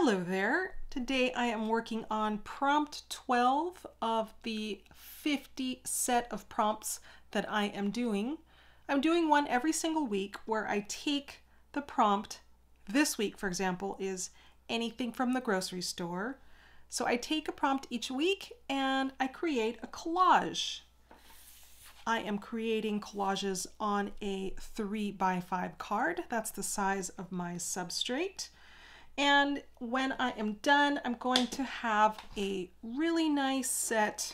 Hello there. Today I am working on prompt 12 of the 50 set of prompts that I am doing. I'm doing one every single week where I take the prompt. This week, for example, is anything from the grocery store. So I take a prompt each week and I create a collage. I am creating collages on a 3x5 card. That's the size of my substrate. And when I am done, I'm going to have a really nice set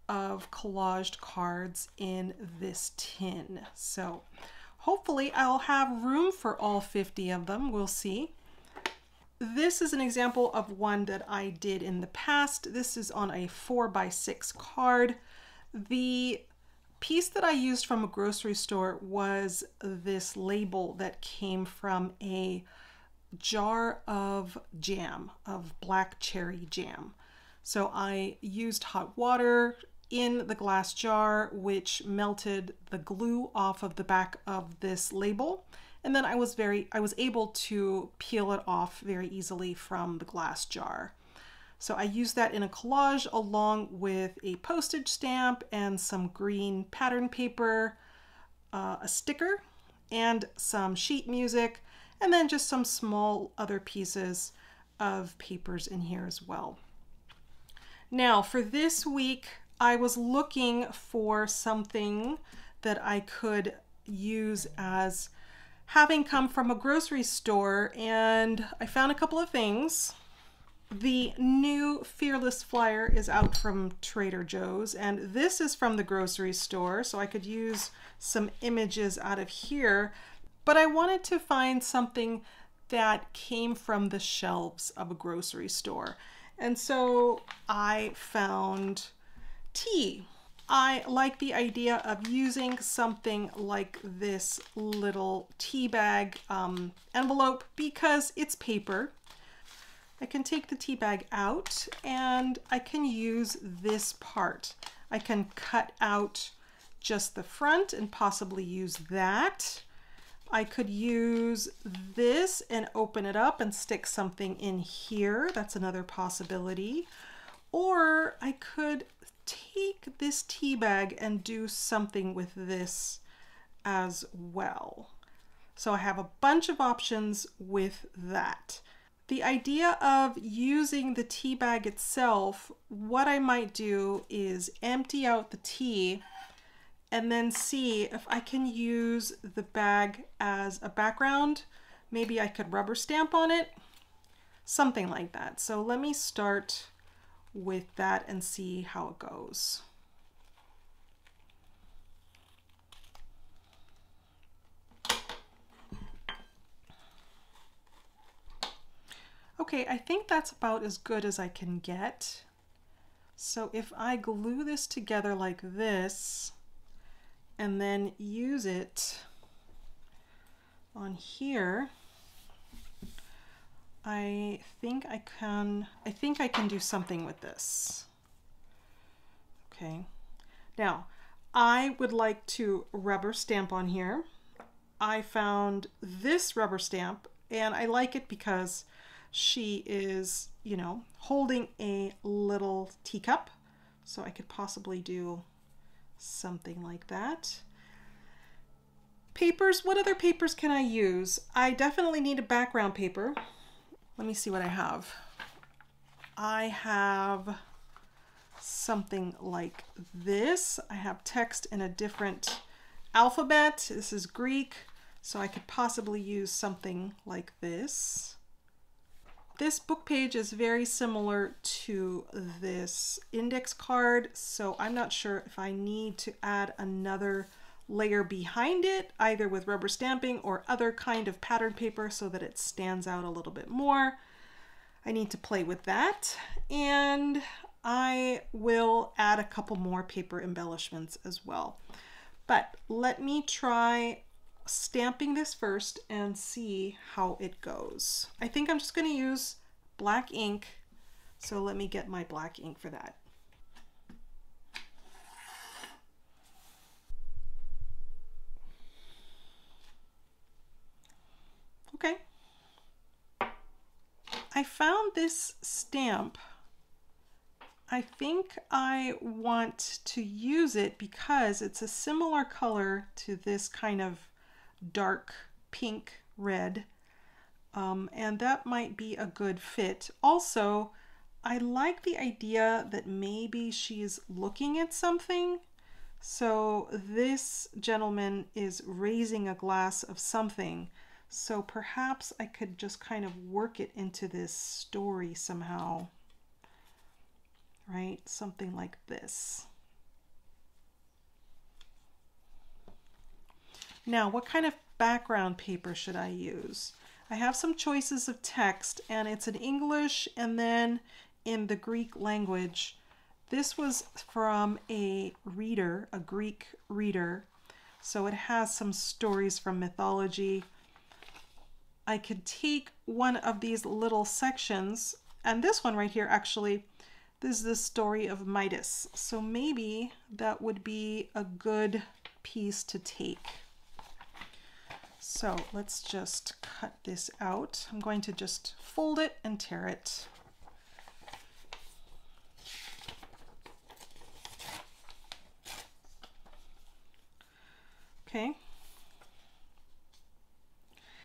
of collaged cards in this tin. So hopefully I'll have room for all 50 of them. We'll see. This is an example of one that I did in the past. This is on a 4x6 card. The piece that I used from a grocery store was this label that came from a jar of jam, of black cherry jam. So I used hot water in the glass jar, which melted the glue off of the back of this label. And then I was able to peel it off very easily from the glass jar. So I used that in a collage along with a postage stamp and some green pattern paper, a sticker, and some sheet music, and then just some small other pieces of papers in here as well. Now for this week, I was looking for something that I could use as having come from a grocery store, and I found a couple of things. The new Fearless flyer is out from Trader Joe's, and this is from the grocery store, so I could use some images out of here. But I wanted to find something that came from the shelves of a grocery store. And so I found tea. I like the idea of using something like this little tea bag envelope because it's paper. I can take the tea bag out and I can use this part. I can cut out just the front and possibly use that. I could use this and open it up and stick something in here. That's another possibility. Or I could take this tea bag and do something with this as well. So I have a bunch of options with that. The idea of using the tea bag itself, what I might do is empty out the tea and then see if I can use the bag as a background. Maybe I could rubber stamp on it, something like that. So let me start with that and see how it goes. Okay, I think that's about as good as I can get. So if I glue this together like this, and then use it on here, I think I can do something with this. Okay, now I would like to rubber stamp on here. I found this rubber stamp and I like it because she is, you know, holding a little teacup. So I could possibly do something like that. Papers, what other papers can I use? I definitely need a background paper. Let me see what I have. I have something like this. I have text in a different alphabet. This is Greek, so I could possibly use something like this. This book page is very similar to this index card, so I'm not sure if I need to add another layer behind it, either with rubber stamping or other kind of pattern paper so that it stands out a little bit more. I need to play with that, and I will add a couple more paper embellishments as well. But let me try stamping this first and see how it goes. I think I'm just going to use black ink, so let me get my black ink for that. Okay, I found this stamp. I think I want to use it because it's a similar color to this kind of dark pink red, and that might be a good fit. Also, I like the idea that maybe she's looking at something. So this gentleman is raising a glass of something. So perhaps I could just kind of work it into this story somehow, right? Something like this. Now, what kind of background paper should I use? I have some choices of text, and it's in English and then in the Greek language. This was from a reader, a Greek reader, so it has some stories from mythology. I could take one of these little sections, and this one right here, actually, this is the story of Midas. So maybe that would be a good piece to take. So let's just cut this out. I'm going to just fold it and tear it. Okay.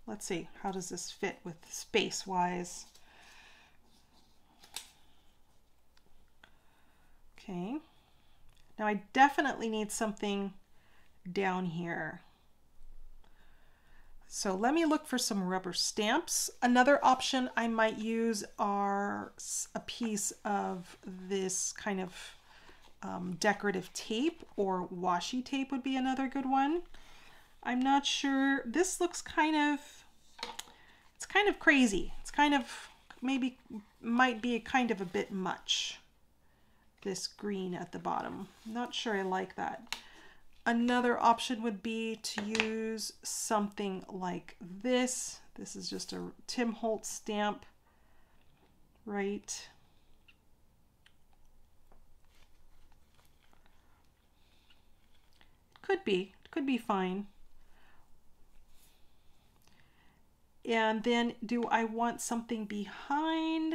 Let's see, how does this fit with space-wise? Okay. Now I definitely need something down here. So let me look for some rubber stamps. Another option I might use are a piece of this kind of decorative tape, or washi tape would be another good one. I'm not sure. This looks kind of, it's kind of crazy. It's kind of, maybe might be kind of a bit much. This green at the bottom. I'm not sure I like that. Another option would be to use something like this. This is just a Tim Holtz stamp, right? Could be fine. And then do I want something behind?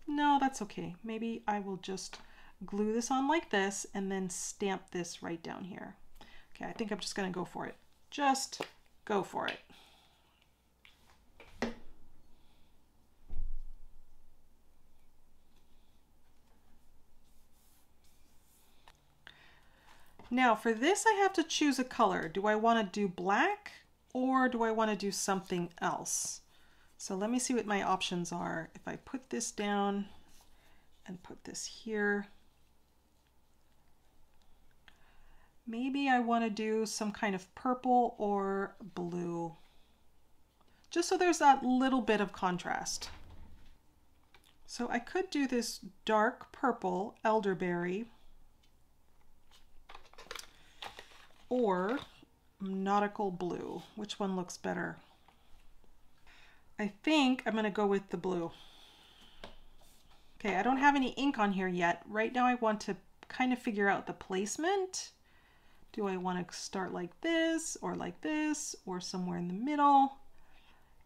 No, that's okay. Maybe I will just glue this on like this and then stamp this right down here. Okay, I think I'm just gonna go for it. Just go for it. Now for this I have to choose a color. Do I want to do black or do I want to do something else? So let me see what my options are. If I put this down and put this here, maybe I want to do some kind of purple or blue, just so there's that little bit of contrast. So I could do this dark purple elderberry or nautical blue. Which one looks better? I think I'm going to go with the blue. Okay, I don't have any ink on here yet. Right now I want to kind of figure out the placement. Do I want to start like this or somewhere in the middle?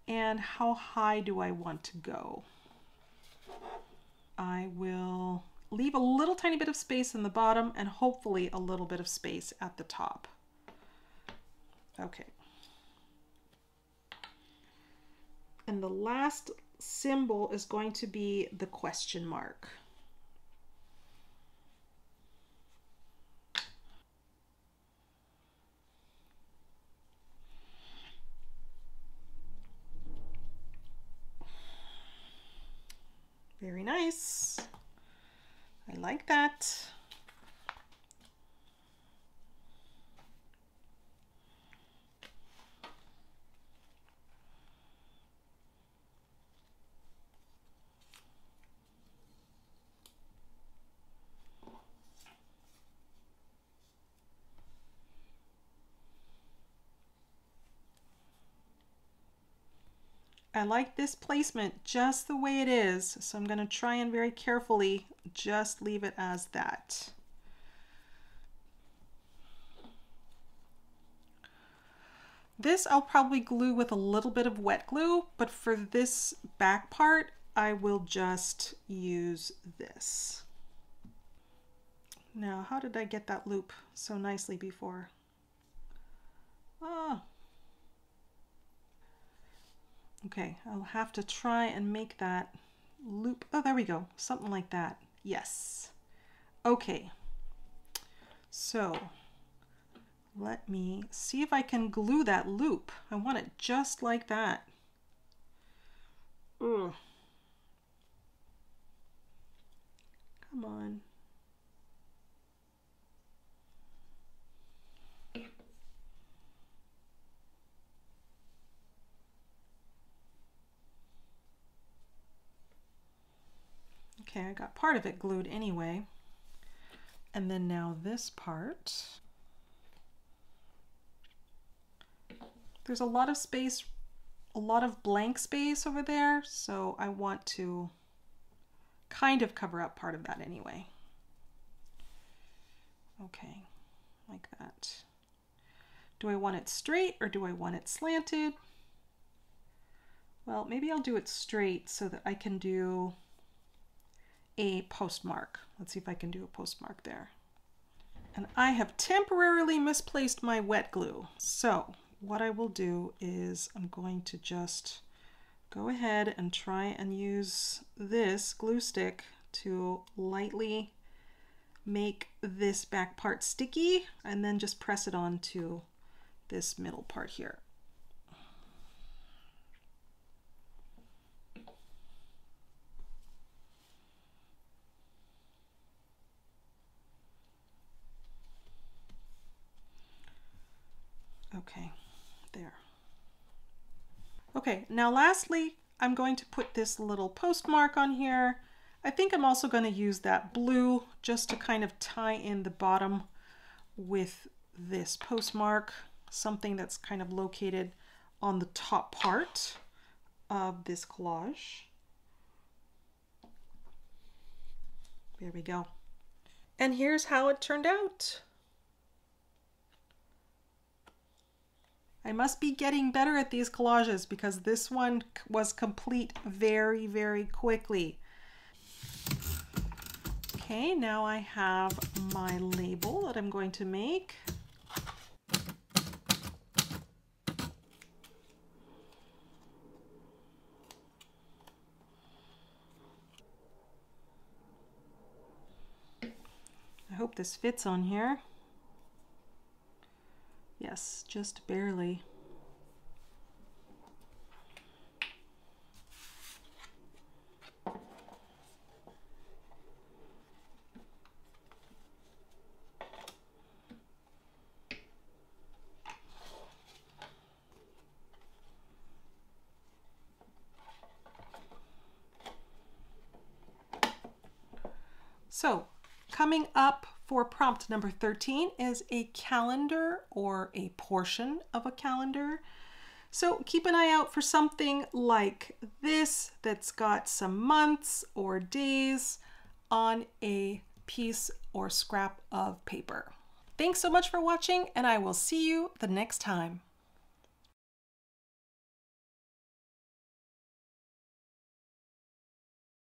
And how high do I want to go? I will leave a little tiny bit of space in the bottom and hopefully a little bit of space at the top. Okay. And the last symbol is going to be the question mark. Very nice. I like that. I like this placement just the way it is, so I'm going to try and very carefully just leave it as that. This I'll probably glue with a little bit of wet glue, but for this back part, I will just use this. Now, how did I get that loop so nicely before? Ah. Okay, I'll have to try and make that loop. Oh, there we go. Something like that. Yes. Okay. So let me see if I can glue that loop. I want it just like that. Ugh. Come on. Okay, I got part of it glued anyway. And then now this part. There's a lot of space, a lot of blank space over there, so I want to kind of cover up part of that anyway. Okay, like that. Do I want it straight or do I want it slanted? Well, maybe I'll do it straight so that I can do a postmark. Let's see if I can do a postmark there. And I have temporarily misplaced my wet glue. So what I will do is I'm going to just go ahead and try and use this glue stick to lightly make this back part sticky and then just press it onto this middle part here. Okay, there. Okay, now lastly, I'm going to put this little postmark on here. I think I'm also going to use that blue just to kind of tie in the bottom with this postmark, something that's kind of located on the top part of this collage. There we go. And here's how it turned out. I must be getting better at these collages because this one was complete very, very quickly. Okay, now I have my label that I'm going to make. I hope this fits on here. Yes, just barely. So, coming up for prompt number 13 is a calendar or a portion of a calendar. So keep an eye out for something like this that's got some months or days on a piece or scrap of paper. Thanks so much for watching, and I will see you the next time.